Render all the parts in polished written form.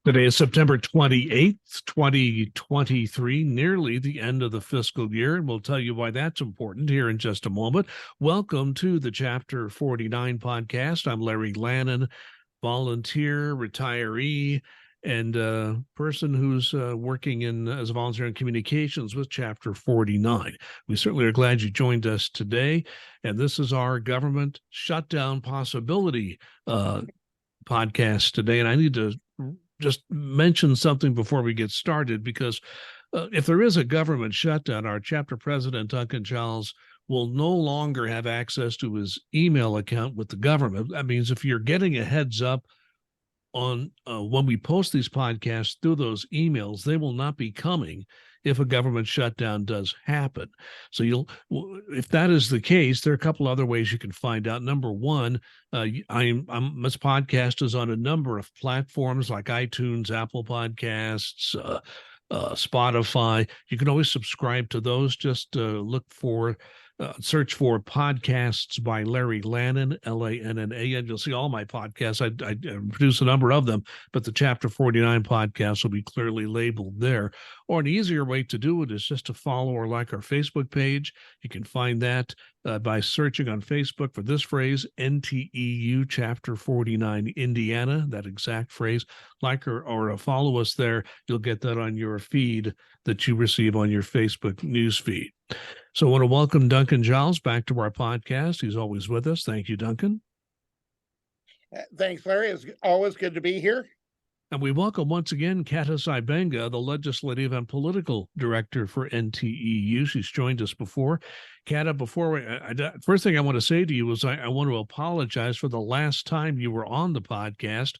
Today is September 28th, 2023, nearly the end of the fiscal year, and we'll tell you why that's important here in just a moment. Welcome to the Chapter 49 podcast. I'm Larry Lannon, volunteer, retiree, and person who's working as a volunteer in communications with Chapter 49. We certainly are glad you joined us today, and this is our government shutdown possibility podcast today, and I need to just mention something before we get started, because if there is a government shutdown, our chapter president, Duncan Giles, will no longer have access to his email account with the government. That means if you're getting a heads up on when we post these podcasts through those emails, they will not be coming if a government shutdown does happen. So if that is the case, there are a couple other ways you can find out. Number one, this podcast is on a number of platforms like iTunes, Apple Podcasts, Spotify. You can always subscribe to those. Just search for Podcasts by Larry Lannon, Lanna, and you'll see all my podcasts. I produce a number of them, but the Chapter 49 podcast will be clearly labeled there. Or an easier way to do it is just to follow or like our Facebook page. You can find that by searching on Facebook for this phrase, NTEU Chapter 49 Indiana, that exact phrase. Like or follow us there. You'll get that on your feed that you receive on your Facebook news feed. So I want to welcome Duncan Giles back to our podcast. He's always with us. Thank you, Duncan. Thanks, Larry. It's always good to be here. And we welcome once again Kata, Sybenga, the Legislative and Political Director for NTEU. She's joined us before. Kata, first thing I want to say to you is I want to apologize for the last time you were on the podcast.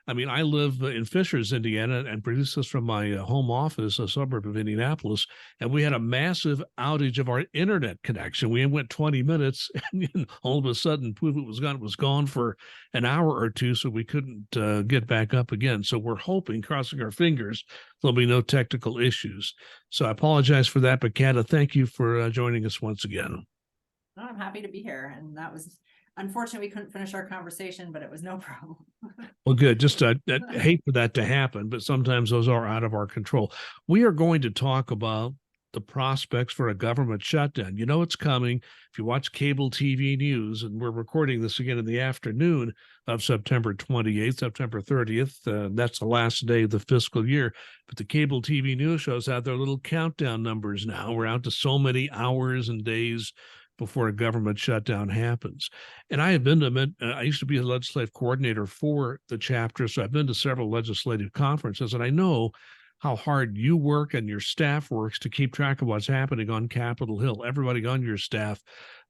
I mean, I live in Fishers, Indiana, and produce this from my home office, a suburb of Indianapolis, and we had a massive outage of our internet connection. We went 20 minutes, and all of a sudden, poof, it was gone. It was gone for an hour or two, so we couldn't get back up again. So we're hoping, crossing our fingers, there'll be no technical issues. So I apologize for that, but Kata, thank you for joining us once again. Oh, I'm happy to be here, and that was unfortunate we couldn't finish our conversation, but it was no problem. Well, good. Just I hate for that to happen, but sometimes those are out of our control. We are going to talk about the prospects for a government shutdown. You know it's coming. If you watch cable TV news, and we're recording this again in the afternoon of September 28th, September 30th, that's the last day of the fiscal year. But the cable TV news shows out their little countdown numbers now. We're out to so many hours and days before a government shutdown happens. And I have been to, I used to be a legislative coordinator for the chapter, so I've been to several legislative conferences, and I know how hard you work and your staff works to keep track of what's happening on Capitol Hill. Everybody on your staff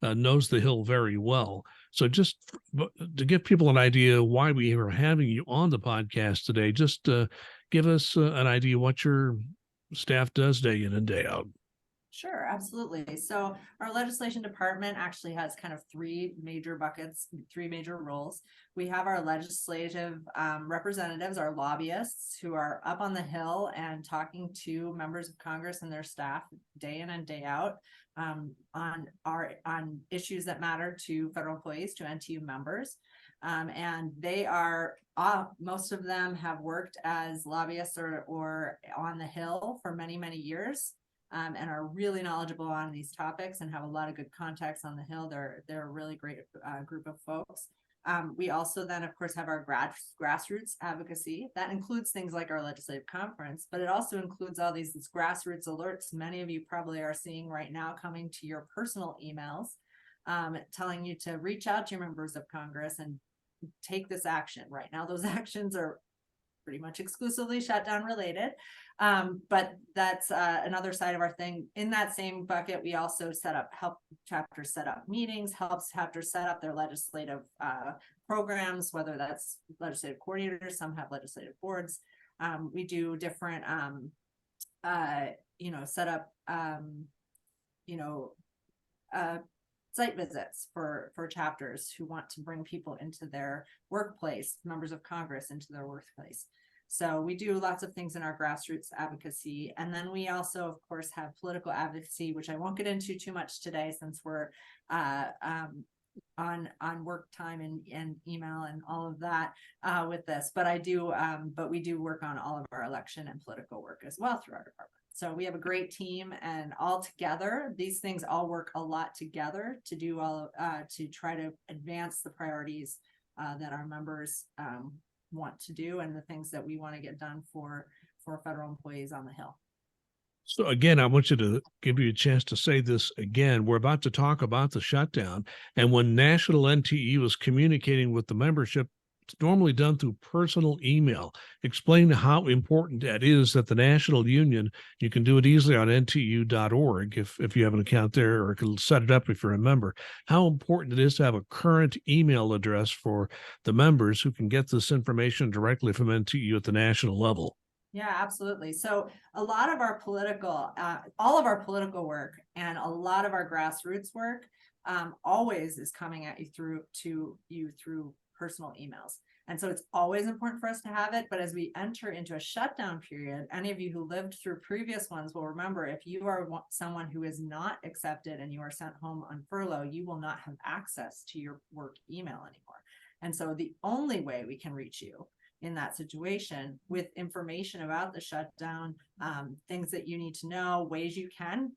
knows the Hill very well. So just to give people an idea why we are having you on the podcast today, just give us an idea what your staff does day in and day out. Sure, absolutely. So our legislation department actually has kind of three major buckets, three major roles. We have our legislative representatives, our lobbyists, who are up on the Hill and talking to members of Congress and their staff day in and day out on issues that matter to federal employees, to NTEU members. And they are, most of them have worked as lobbyists or on the Hill for many, many years. And are really knowledgeable on these topics and have a lot of good contacts on the Hill. They're a really great group of folks. We also then, of course, have our grassroots advocacy. That includes things like our legislative conference, but it also includes all these grassroots alerts. Many of you probably are seeing right now coming to your personal emails, telling you to reach out to your members of Congress and take this action. Right now, those actions are pretty much exclusively shutdown related. But that's another side of our thing. In that same bucket, we also help chapters set up meetings, helps chapters set up their legislative programs, whether that's legislative coordinators, some have legislative boards. We do different, set up, site visits for chapters who want to bring people into their workplace, members of Congress into their workplace. So we do lots of things in our grassroots advocacy. And then we also, of course, have political advocacy, which I won't get into too much today since we're on work time and email and all of that with this. But but we do work on all of our election and political work as well through our department. So we have a great team, and all together, these things all work a lot together to do to try to advance the priorities that our members want to do, and the things that we want to get done for federal employees on the Hill. So again, I want you to give you a chance to say this again. We're about to talk about the shutdown, and when National NTEU is communicating with the membership, it's normally done through personal email. Explain how important that is at the National Union. You can do it easily on NTEU.org if you have an account there, or can set it up if you're a member. How important it is to have a current email address for the members who can get this information directly from NTEU at the national level. Yeah, absolutely. So a lot of our all of our political work and a lot of our grassroots work always is coming at you through personal emails. And so it's always important for us to have it. But as we enter into a shutdown period, any of you who lived through previous ones will remember, if you are someone who is not accepted and you are sent home on furlough, you will not have access to your work email anymore. And so the only way we can reach you in that situation with information about the shutdown, things that you need to know, ways you can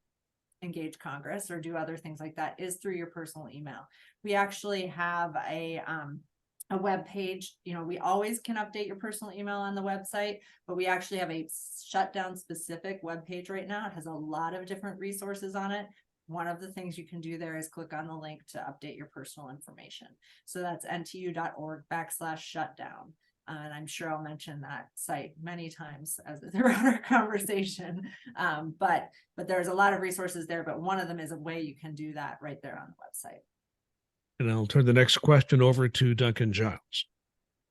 engage Congress or do other things like that, is through your personal email. We actually have a web page. We always can update your personal email on the website, but we actually have a shutdown specific web page right now. It has a lot of different resources on it. One of the things you can do there is click on the link to update your personal information. So that's NTEU.org/shutdown. And I'm sure I'll mention that site many times throughout our conversation. But there's a lot of resources there, but one of them is a way you can do that right there on the website. And I'll turn the next question over to Duncan Giles.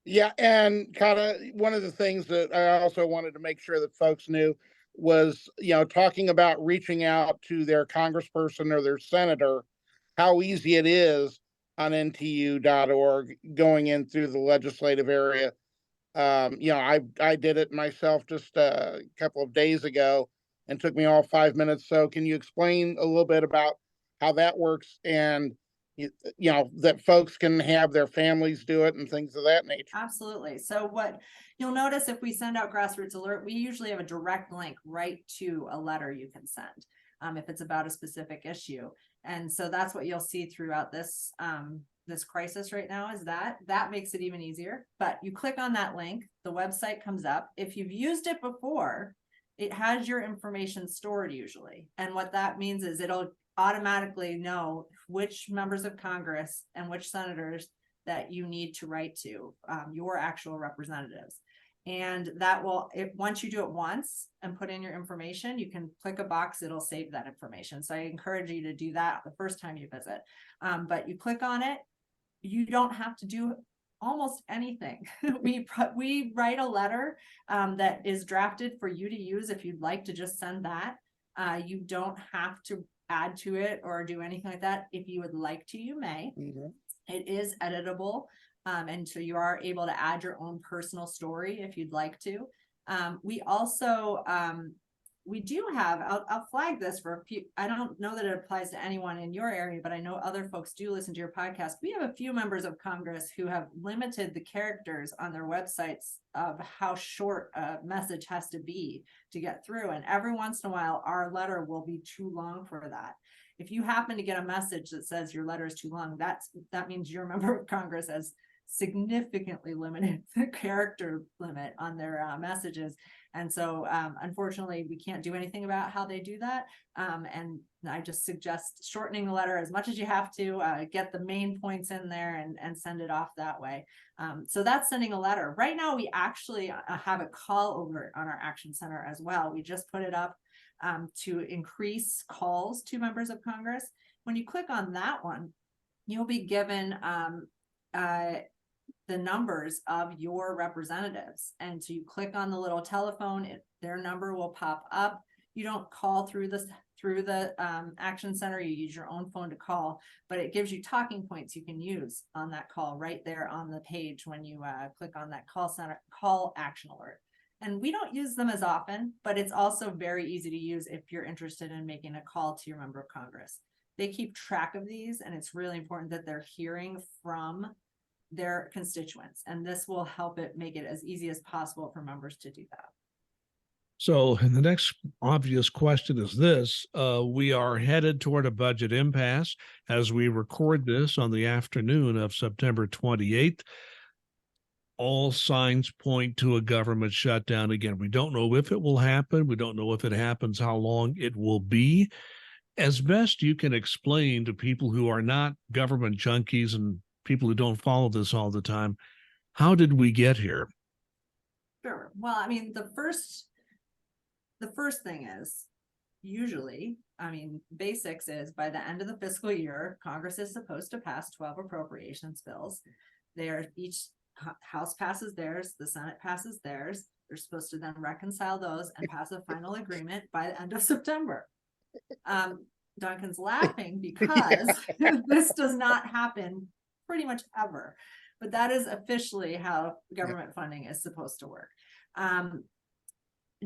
Yeah, and Kata, one of the things that I also wanted to make sure that folks knew was, talking about reaching out to their congressperson or their senator, how easy it is on NTEU.org going in through the legislative area. I did it myself just a couple of days ago, and took me all 5 minutes. So can you explain a little bit about how that works, and that folks can have their families do it and things of that nature? Absolutely. So what you'll notice, if we send out grassroots alert, we usually have a direct link right to a letter you can send if it's about a specific issue. And so that's what you'll see throughout this crisis right now, is that makes it even easier. But you click on that link, the website comes up. If you've used it before, it has your information stored usually. And what that means is it'll automatically know which members of Congress and which senators that you need to write to, your actual representatives. And that will, once you do it once and put in your information, you can click a box, it'll save that information. So I encourage you to do that the first time you visit. But you click on it, you don't have to do almost anything. We write a letter that is drafted for you to use if you'd like to just send that. You don't have to add to it or do anything like that. If you would like to, you may. Mm-hmm. It is editable, and so you are able to add your own personal story if you'd like to. We also we do have, I'll flag this for a few. I don't know that it applies to anyone in your area, but I know other folks do listen to your podcast. We have a few members of Congress who have limited the characters on their websites of how short a message has to be to get through. And every once in a while, our letter will be too long for that. If you happen to get a message that says your letter is too long, that means your member of Congress has significantly limited the character limit on their messages. And so unfortunately, we can't do anything about how they do that. And I just suggest shortening the letter as much as you have to, get the main points in there and send it off that way. So that's sending a letter. Right now, we actually have a call over on our Action Center as well. We just put it up to increase calls to members of Congress. When you click on that one, you'll be given the numbers of your representatives. And so you click on the little telephone, their number will pop up. You don't call through the Action Center, you use your own phone to call, but it gives you talking points you can use on that call right there on the page when you click on that call action alert. And we don't use them as often, but it's also very easy to use if you're interested in making a call to your member of Congress. they keep track of these, and it's really important that they're hearing from their constituents. And this will help it make it as easy as possible for members to do that. So, and the next obvious question is this. We are headed toward a budget impasse as we record this on the afternoon of September 28th. All signs point to a government shutdown again. We don't know if it will happen. We don't know if it happens, how long it will be. As best you can explain to people who are not government junkies and people who don't follow this all the time, how did we get here? Sure. Well, I mean, the first thing is usually, I mean, basics is by the end of the fiscal year, Congress is supposed to pass 12 appropriations bills. Each House passes theirs, the Senate passes theirs. They're supposed to then reconcile those and pass a final agreement by the end of September. Duncan's laughing because this does not happen pretty much ever, but that is officially how government funding is supposed to work.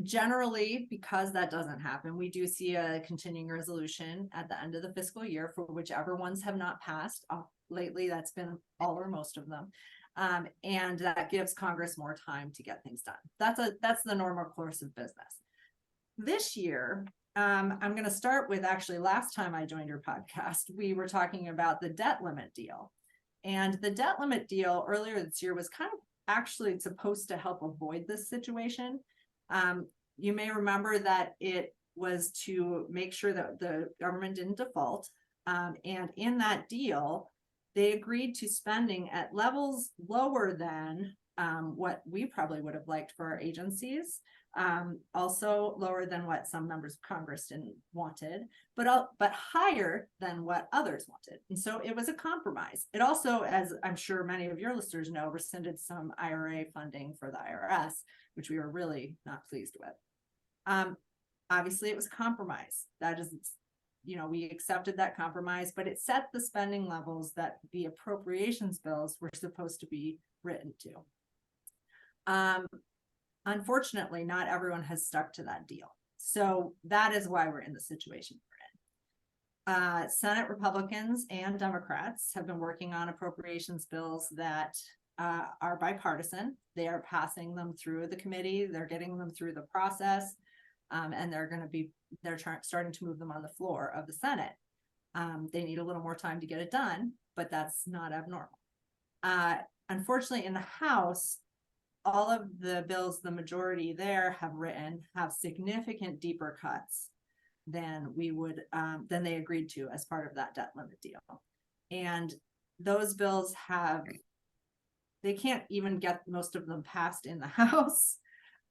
Generally, because that doesn't happen, we do see a continuing resolution at the end of the fiscal year for whichever ones have not passed. Lately, that's been all or most of them. And that gives Congress more time to get things done. That's the normal course of business. This year, I'm going to start with actually last time I joined your podcast, we were talking about the debt limit deal. And the debt limit deal earlier this year was kind of actually supposed to help avoid this situation. You may remember that it was to make sure that the government didn't default. And in that deal, they agreed to spending at levels lower than what we probably would have liked for our agencies. Also lower than what some members of Congress didn't wanted, but higher than what others wanted. And so it was a compromise. It also, as I'm sure many of your listeners know, rescinded some IRA funding for the IRS, which we were really not pleased with. Obviously, it was a compromise. That is, we accepted that compromise, but it set the spending levels that the appropriations bills were supposed to be written to. Unfortunately, not everyone has stuck to that deal. So that is why we're in the situation we're in. Senate Republicans and Democrats have been working on appropriations bills that are bipartisan. They are passing them through the committee. They're getting them through the process. And they're starting to move them on the floor of the Senate. They need a little more time to get it done, but that's not abnormal. Unfortunately, in the House, all of the bills the majority there have significant deeper cuts than than they agreed to as part of that debt limit deal. And those bills they can't even get most of them passed in the House.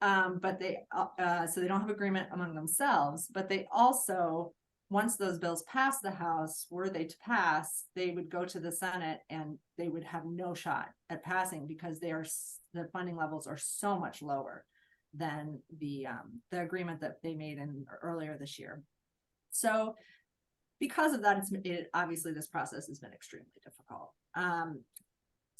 But so they don't have agreement among themselves, but they also, once those bills pass the House, were they to pass, they would go to the Senate and they would have no shot at passing because the funding levels are so much lower than the agreement that they made earlier this year. So because of that, obviously this process has been extremely difficult.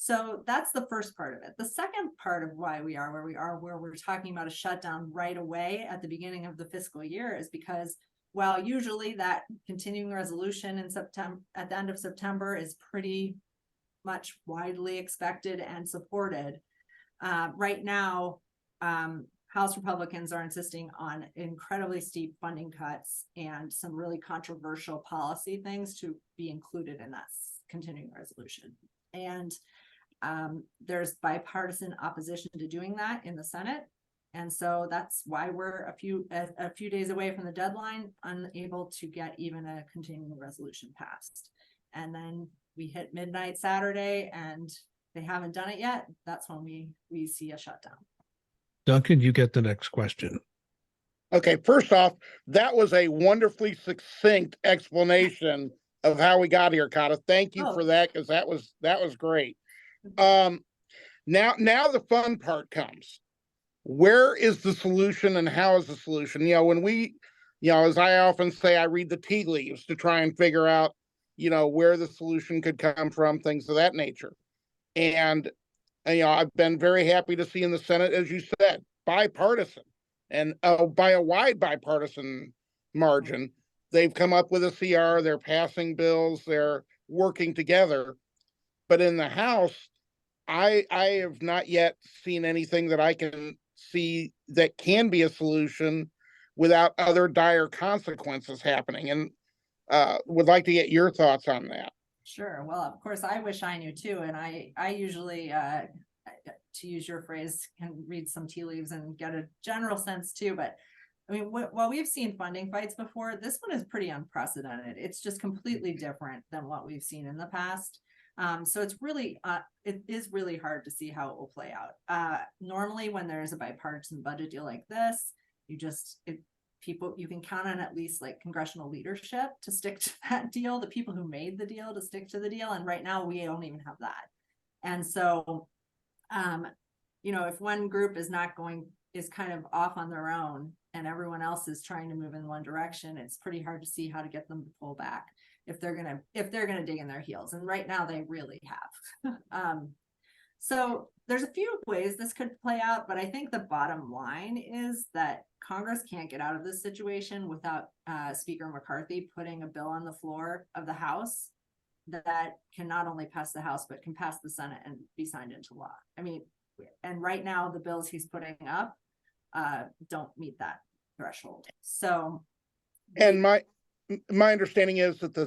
So that's the first part of it. The second part of why we are where we are, where we're talking about a shutdown right away at the beginning of the fiscal year, is because while usually that continuing resolution in September, at the end of September, is pretty much widely expected and supported, right now, House Republicans are insisting on incredibly steep funding cuts and some really controversial policy things to be included in that continuing resolution. And there's bipartisan opposition to doing that in the Senate. And so that's why we're a few days away from the deadline, unable to get even a continuing resolution passed. And then we hit midnight Saturday and they haven't done it yet. That's when we see a shutdown. Duncan, you get the next question. Okay, first off, that was a wonderfully succinct explanation of how we got here, Kata. Thank you for that, because that was great. Now the fun part comes. Where is the solution and how is the solution? When we, as I often say, I read the tea leaves to try and figure out, where the solution could come from, things of that nature. And, I've been very happy to see in the Senate, as you said, bipartisan and by a wide bipartisan margin, they've come up with a CR, they're passing bills, they're working together. But in the House, I have not yet seen anything that I can see that can be a solution without other dire consequences happening. And would like to get your thoughts on that. Sure. Well, of course, I wish I knew too. And I usually, to use your phrase, can read some tea leaves and get a general sense too. But I mean, while we've seen funding fights before, this one is pretty unprecedented. It's just completely different than what we've seen in the past. So it's really, it is really hard to see how it will play out. Normally, when there's a bipartisan budget deal like this, you can count on at least like congressional leadership to stick to that deal, the people who made the deal to stick to the deal. And right now we don't even have that. And so, if one group is kind of off on their own and everyone else is trying to move in one direction, it's pretty hard to see how to get them to pull back if they're gonna dig in their heels. And right now they really have. So there's a few ways this could play out, but I think the bottom line is that Congress can't get out of this situation without Speaker McCarthy putting a bill on the floor of the House that can not only pass the House, but can pass the Senate and be signed into law. I mean, and right now the bills he's putting up don't meet that threshold. So, and my understanding is that the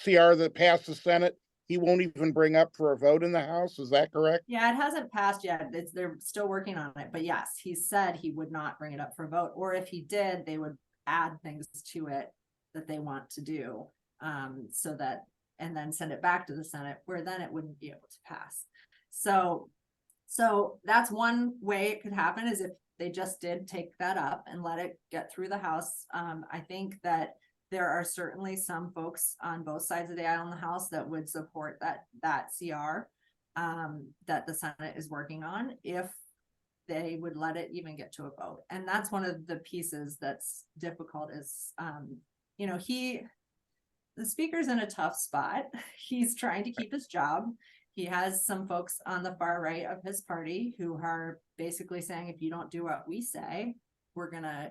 CR that passed the Senate, he won't even bring up for a vote in the House. Is that correct? Yeah, it hasn't passed yet. They're still working on it. But yes, he said he would not bring it up for a vote. Or if he did, they would add things to it that they want to do, and then send it back to the Senate, where then it wouldn't be able to pass. So that's one way it could happen, is if they just did take that up and let it get through the House. I think that there are certainly some folks on both sides of the aisle in the House that would support that CR that the Senate is working on, if they would let it even get to a vote. And that's one of the pieces that's difficult is, the Speaker's in a tough spot. He's trying to keep his job. He has some folks on the far right of his party who are basically saying, if you don't do what we say, we're going to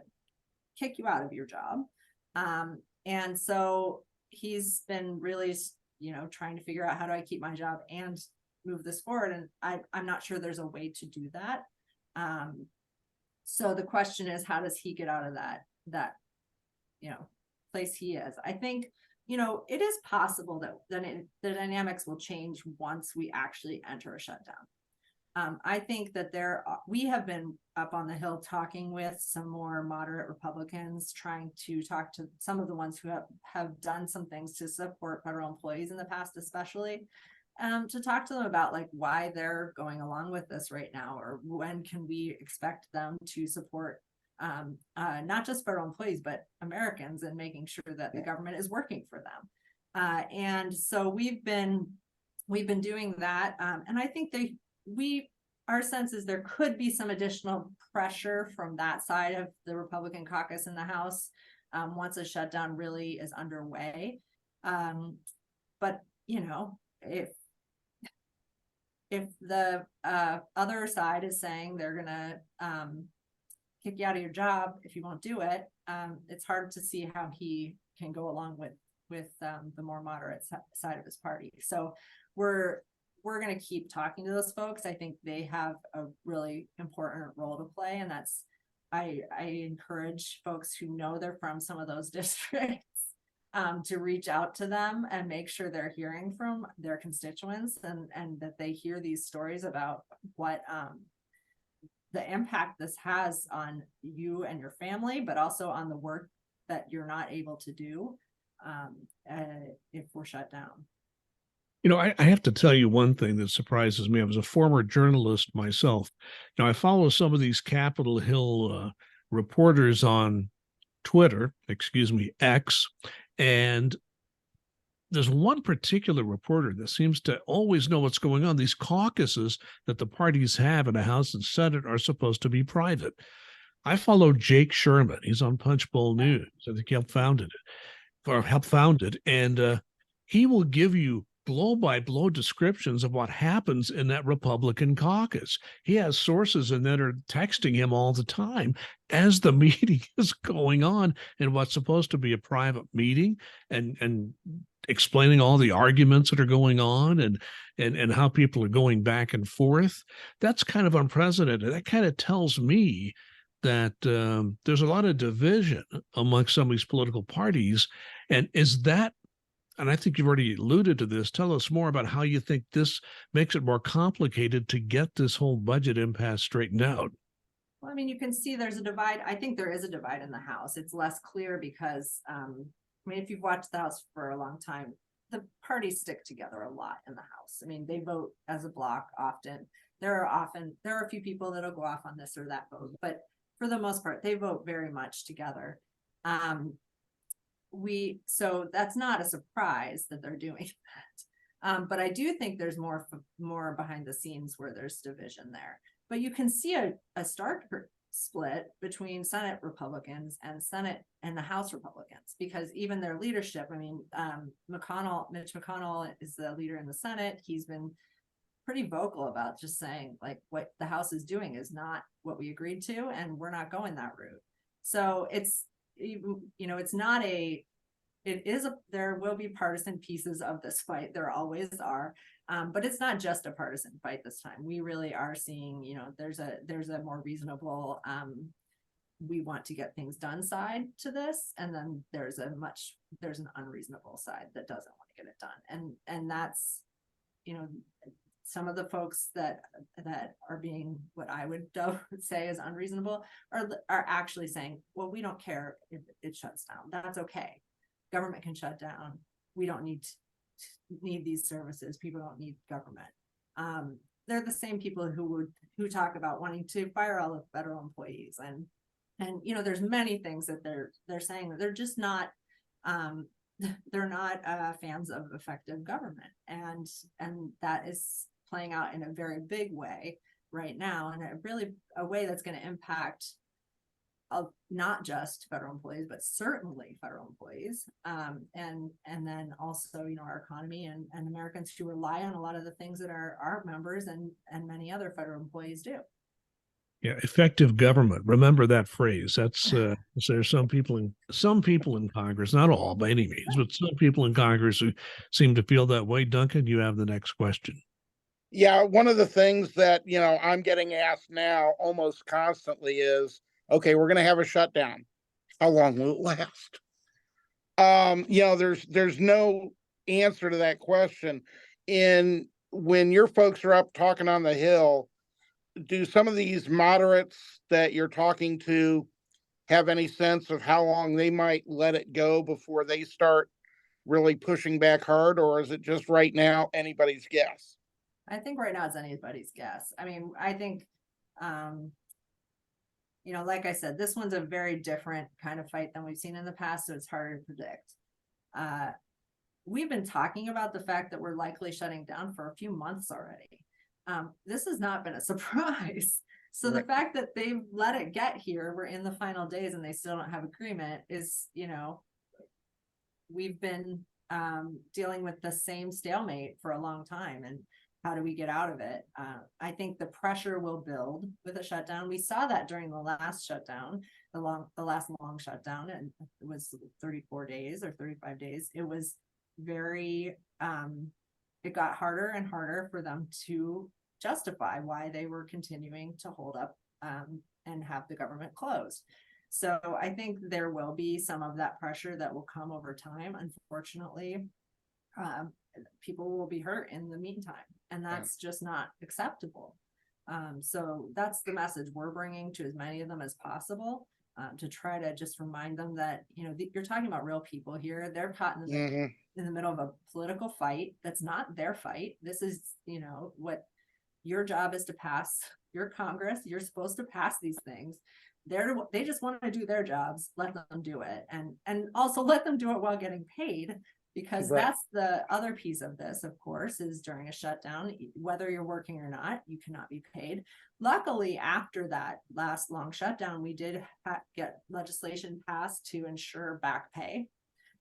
kick you out of your job. And so he's been really, trying to figure out, how do I keep my job and move this forward? And I'm not sure there's a way to do that. So the question is, how does he get out of that place he is? I think, it is possible that the dynamics will change once we actually enter a shutdown. I think that we have been up on the Hill talking with some more moderate Republicans, trying to talk to some of the ones who have done some things to support federal employees in the past, especially, to talk to them about like why they're going along with this right now, or when can we expect them to support not just federal employees, but Americans, and making sure that the government is working for them. And so we've been doing that. And I think our sense is there could be some additional pressure from that side of the Republican caucus in the House once a shutdown really is underway. But if the other side is saying they're gonna kick you out of your job if you won't do it, it's hard to see how he can go along with the more moderate side of his party. So we're going to keep talking to those folks. I think they have a really important role to play, and that's I encourage folks who know they're from some of those districts to reach out to them and make sure they're hearing from their constituents, and that they hear these stories about what the impact this has on you and your family, but also on the work that you're not able to do if we're shut down. I have to tell you one thing that surprises me. I was a former journalist myself. I follow some of these Capitol Hill reporters on Twitter, X, and there's one particular reporter that seems to always know what's going on. These caucuses that the parties have in the House and Senate are supposed to be private. I follow Jake Sherman. He's on Punchbowl News. I think he helped found it, and he will give you blow by blow descriptions of what happens in that Republican caucus. He has sources in that are texting him all the time as the meeting is going on in what's supposed to be a private meeting, and explaining all the arguments that are going on, and how people are going back and forth. That's kind of unprecedented. That kind of tells me that there's a lot of division amongst some of these political parties. And is that, and I think you've already alluded to this, tell us more about how you think this makes it more complicated to get this whole budget impasse straightened out. Well, I mean, you can see there's a divide. I think there is a divide in the House. It's less clear because, I mean, if you've watched the House for a long time, the parties stick together a lot in the House. I mean, they vote as a block often. There are a few people that'll go off on this or that vote, but for the most part, they vote very much together. So that's not a surprise that they're doing that. But I do think there's more behind the scenes where there's division there. But you can see a stark split between Senate Republicans and Senate and the House Republicans, because even their leadership, I mean, Mitch McConnell is the leader in the Senate. He's been pretty vocal about just saying, like, what the House is doing is not what we agreed to, and we're not going that route. So it's, it's not there will be partisan pieces of this fight. There always are. But it's not just a partisan fight this time. We really are seeing, there's a more reasonable, we want to get things done side to this. And then there's an unreasonable side that doesn't want to get it done. And that's, some of the folks that are being what I would say is unreasonable are actually saying, well, we don't care if it shuts down. That's okay. Government can shut down. We don't need these services. People don't need government. They're the same people who talk about wanting to fire all the federal employees, and there's many things that they're saying that they're just not they're not fans of effective government, and that is playing out in a very big way right now, and a way that's going to impact not just federal employees, but certainly federal employees, and then also our economy and Americans who rely on a lot of the things that our members and many other federal employees do. Yeah, effective government. Remember that phrase. That's there's some people in Congress, not all by any means, but some people in Congress who seem to feel that way. Duncan, you have the next question. Yeah, one of the things that I'm getting asked now almost constantly is, okay, we're going to have a shutdown. How long will it last? There's no answer to that question. When your folks are up talking on the Hill, do some of these moderates that you're talking to have any sense of how long they might let it go before they start really pushing back hard, or is it just right now anybody's guess? I think right now it's anybody's guess. I mean, I think, like I said, this one's a very different kind of fight than we've seen in the past, so it's harder to predict. We've been talking about the fact that we're likely shutting down for a few months already. This has not been a surprise. So right. The fact that they've let it get here, we're in the final days and they still don't have agreement is, we've been dealing with the same stalemate for a long time. And how do we get out of it? I think the pressure will build with a shutdown. We saw that during the last shutdown, the last long shutdown, and it was 34 days or 35 days. It was very, it got harder and harder for them to justify why they were continuing to hold up and have the government closed. So I think there will be some of that pressure that will come over time. Unfortunately, people will be hurt in the meantime, and that's just not acceptable. So that's the message we're bringing to as many of them as possible, to try to just remind them that you're talking about real people here. They're caught in the middle of a political fight that's not their fight. This is what your job is, to pass your Congress. You're supposed to pass these things. They just want to do their jobs. Let them do it, and also let them do it while getting paid. Because right. That's the other piece of this, of course, is during a shutdown, whether you're working or not, you cannot be paid. Luckily, after that last long shutdown, we did get legislation passed to ensure back pay.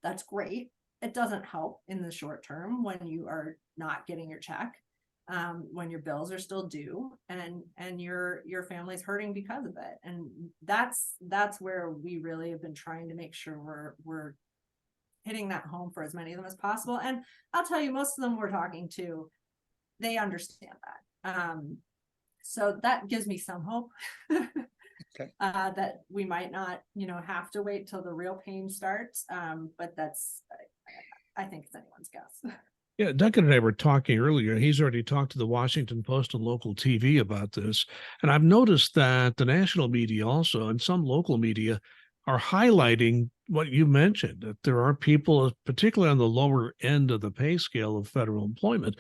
That's great. it doesn't help in the short term when you are not getting your check, when your bills are still due, and your family's hurting because of it. And that's where we really have been trying to make sure we're hitting that home for as many of them as possible. And I'll tell you, most of them we're talking to, they understand that. So that gives me some hope. Okay. That we might not, have to wait till the real pain starts. But I think it's anyone's guess. Yeah, Duncan and I were talking earlier. He's already talked to the Washington Post and local TV about this. And I've noticed that the national media also and some local media are highlighting what you mentioned, that there are people, particularly on the lower end of the pay scale of federal employment,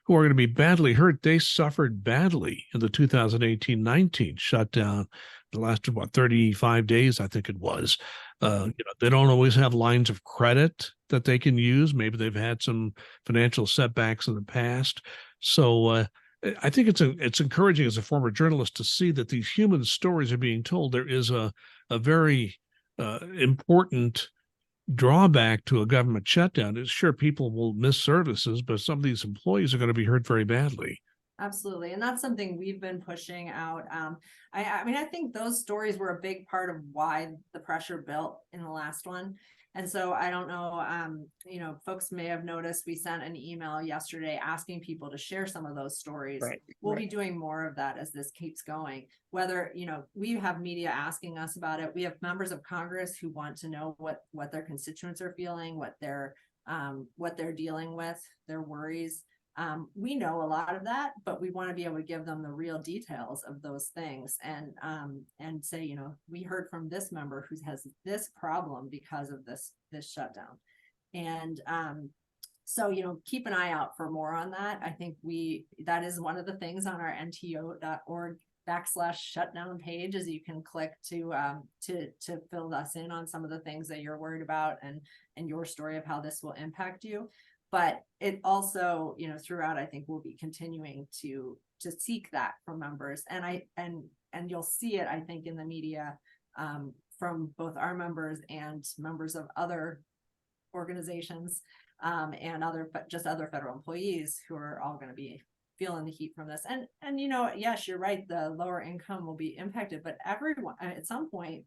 who are going to be badly hurt. They suffered badly in the 2018-19 shutdown. The lasted, 35 days, I think it was. They don't always have lines of credit that they can use. Maybe they've had some financial setbacks in the past. So I think it's encouraging as a former journalist to see that these human stories are being told. There is a very important drawback to a government shutdown. Is sure people will miss services, but some of these employees are going to be hurt very badly. Absolutely. And that's something we've been pushing out. I mean, I think those stories were a big part of why the pressure built in the last one. And so I don't know, folks may have noticed we sent an email yesterday asking people to share some of those stories. Right. We'll be doing more of that as this keeps going. Whether, we have media asking us about it. We have members of Congress who want to know what their constituents are feeling, what they're dealing with, their worries. We know a lot of that, but we want to be able to give them the real details of those things and say, we heard from this member who has this problem because of this shutdown. And so, keep an eye out for more on that. I think that is one of the things on our NTEU.org/shutdown page is you can click to fill us in on some of the things that you're worried about and your story of how this will impact you. But it also, throughout, I think we'll be continuing to seek that from members. And you'll see it, I think, in the media from both our members and members of other organizations and other federal employees who are all going to be feeling the heat from this. And yes, you're right, the lower income will be impacted, but everyone at some point,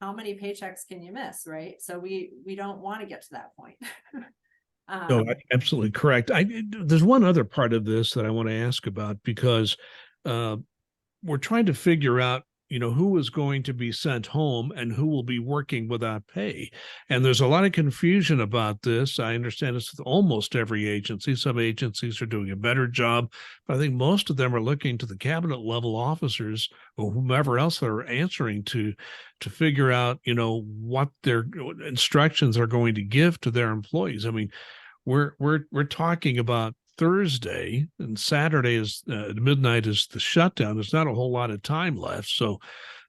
how many paychecks can you miss, right? So we don't want to get to that point. No, absolutely correct. There's one other part of this that I want to ask about because we're trying to figure out, who is going to be sent home and who will be working without pay. And there's a lot of confusion about this. I understand it's with almost every agency. Some agencies are doing a better job, but I think most of them are looking to the cabinet level officers or whomever else they're answering to figure out, what their instructions are going to give to their employees. I mean, we're talking about Thursday, and Saturday is midnight is the shutdown. There's not a whole lot of time left. So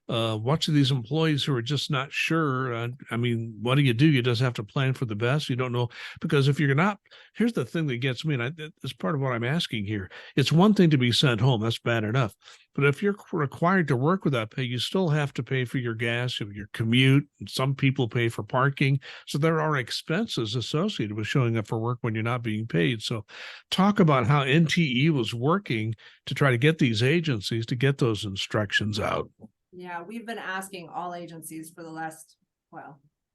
watching these employees who are just not sure. I mean, what do? You just have to plan for the best. You don't know, because if you're not, here's the thing that gets me, and it's part of what I'm asking here. It's one thing to be sent home. That's bad enough. But if you're required to work without pay, you still have to pay for your gas, your commute. And some people pay for parking. So there are expenses associated with showing up for work when you're not being paid. So talk about how NTE was working to try to get these agencies to get those instructions out. Yeah, we've been asking all agencies for the last,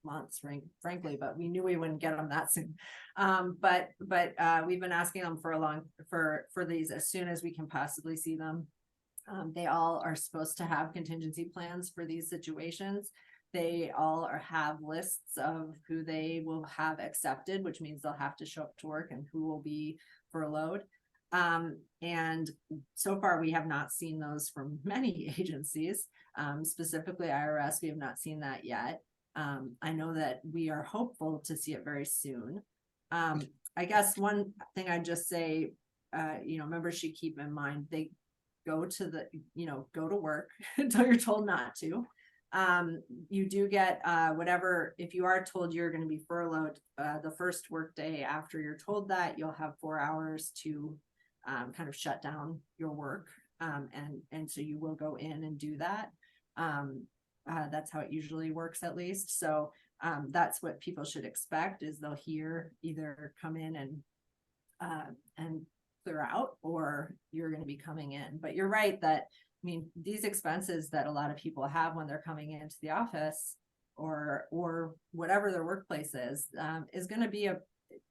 months, frankly, but we knew we wouldn't get them that soon. But we've been asking them for these as soon as we can possibly see them. They all are supposed to have contingency plans for these situations. They all have lists of who they will have accepted, which means they'll have to show up to work, and who will be furloughed. And so far we have not seen those from many agencies, specifically IRS. We have not seen that yet. I know that we are hopeful to see it very soon. I guess one thing I'd just say, members should keep in mind, they go to work until you're told not to. You do get whatever, if you are told you're going to be furloughed, the first work day after you're told that, you'll have 4 hours to kind of shut down your work. And so you will go in and do that. That's how it usually works, at least. So that's what people should expect, is they'll either come in and clear out, or you're going to be coming in. But you're right that, I mean, these expenses that a lot of people have when they're coming into the office or whatever their workplace is going to be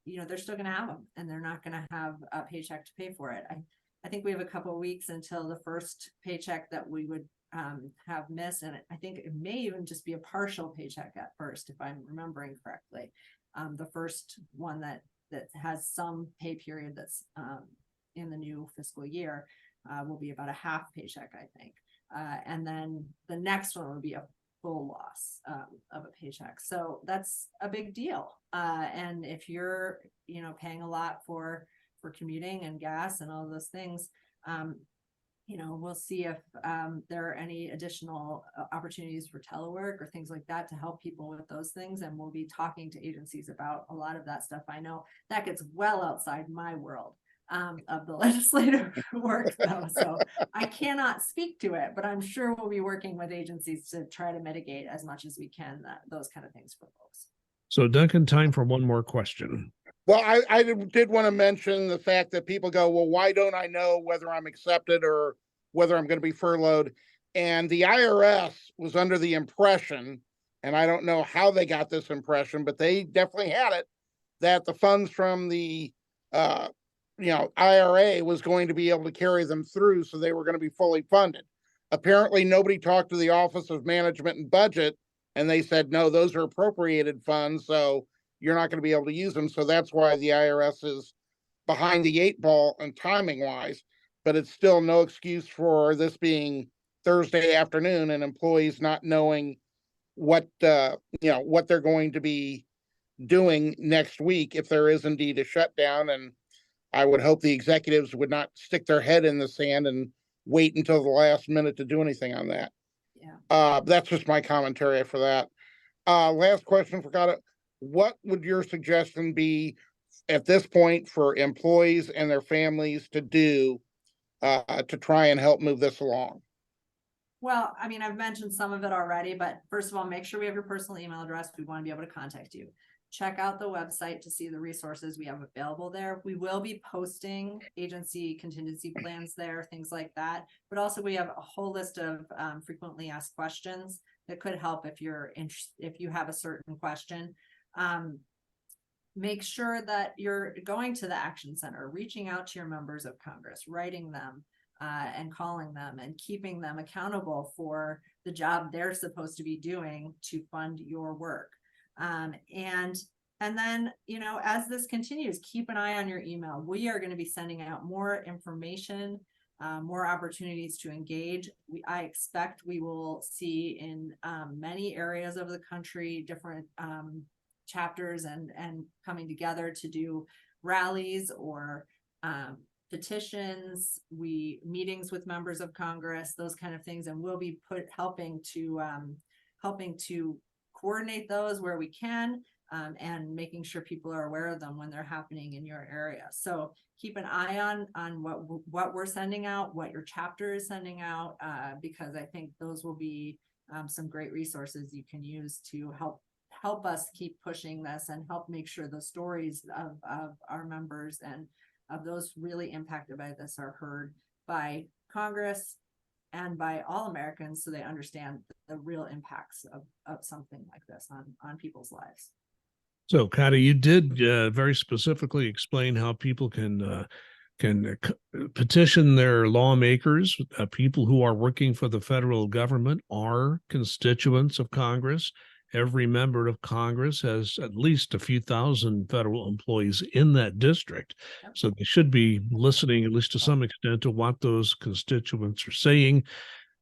they're still going to have them, and they're not going to have a paycheck to pay for it. I think we have a couple of weeks until the first paycheck that we would have missed, and I think it may even just be a partial paycheck at first, if I'm remembering correctly. The first one that has some pay period that's in the new fiscal year will be about a half paycheck, I think, and then the next one will be a full loss of a paycheck. So that's a big deal. And if you're paying a lot for commuting and gas and all those things, we'll see if there are any additional opportunities for telework or things like that to help people with those things. And we'll be talking to agencies about a lot of that stuff. I know that gets well outside my world of the legislative work, though. So I cannot speak to it, but I'm sure we'll be working with agencies to try to mitigate as much as we can those kind of things for folks. So, Duncan, time for one more question. Well, I did want to mention the fact that people go, well, why don't I know whether I'm accepted or whether I'm going to be furloughed? And the IRS was under the impression, and I don't know how they got this impression, but they definitely had it, that the funds from the IRA was going to be able to carry them through, so they were going to be fully funded. Apparently, nobody talked to the Office of Management and Budget, and they said, no, those are appropriated funds, so you're not going to be able to use them. So that's why the IRS is behind the 8 ball and timing wise, but it's still no excuse for this being Thursday afternoon and employees not knowing what they're going to be doing next week if there is indeed a shutdown. And I would hope the executives would not stick their head in the sand and wait until the last minute to do anything on that. Yeah. That's just my commentary for that. Last question for Kata. What would your suggestion be at this point for employees and their families to do to try and help move this along? Well, I mean, I've mentioned some of it already, but first of all, make sure we have your personal email address. We want to be able to contact you. Check out the website to see the resources we have available there. We will be posting agency contingency plans there, things like that. But also we have a whole list of frequently asked questions that could help if you have a certain question. Make sure that you're going to the Action Center, reaching out to your members of Congress, writing them and calling them and keeping them accountable for the job they're supposed to be doing to fund your work. And then, as this continues, keep an eye on your email. We are going to be sending out more information, more opportunities to engage. I expect we will see in many areas of the country different chapters and coming together to do rallies or petitions, meetings with members of Congress, those kind of things, and we'll be helping to coordinate those where we can, and making sure people are aware of them when they're happening in your area. So keep an eye on what we're sending out, what your chapter is sending out, because I think those will be some great resources you can use to help us keep pushing this and help make sure the stories of our members and of those really impacted by this are heard by Congress and by all Americans, so they understand the real impacts of something like this on people's lives. So, Kata, you did very specifically explain how people can petition their lawmakers. People who are working for the federal government are constituents of Congress. Every member of Congress has at least a few thousand federal employees in that district. Yep. So they should be listening, at least to some extent, to what those constituents are saying.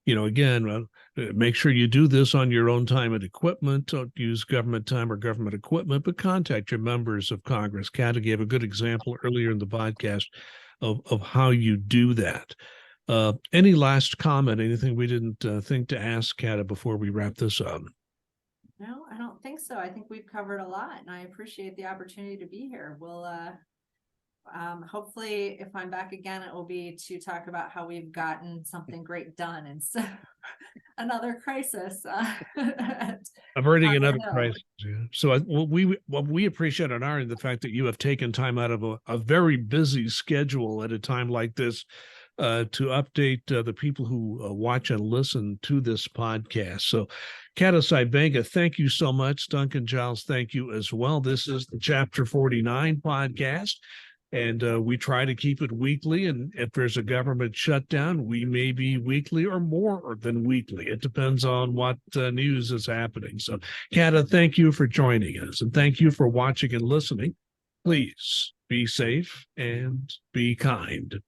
Again, make sure you do this on your own time and equipment. Don't use government time or government equipment, but contact your members of Congress. Kata gave a good example earlier in the podcast of how you do that. Any last comment, anything we didn't think to ask, Kata, before we wrap this up? No, I don't think so. I think we've covered a lot, and I appreciate the opportunity to be here. Hopefully, if I'm back again, it will be to talk about how we've gotten something great done instead of another crisis. Averting on the another Hill. crisis. Yeah. So what we appreciate on our end the fact that you have taken time out of a very busy schedule at a time like this to update the people who watch and listen to this podcast. So, Kata Sybenga, thank you so much. Duncan Giles, thank you as well. This is the Chapter 49 podcast. And we try to keep it weekly. And if there's a government shutdown, we may be weekly or more than weekly. It depends on what news is happening. So, Kata, thank you for joining us. And thank you for watching and listening. Please be safe and be kind.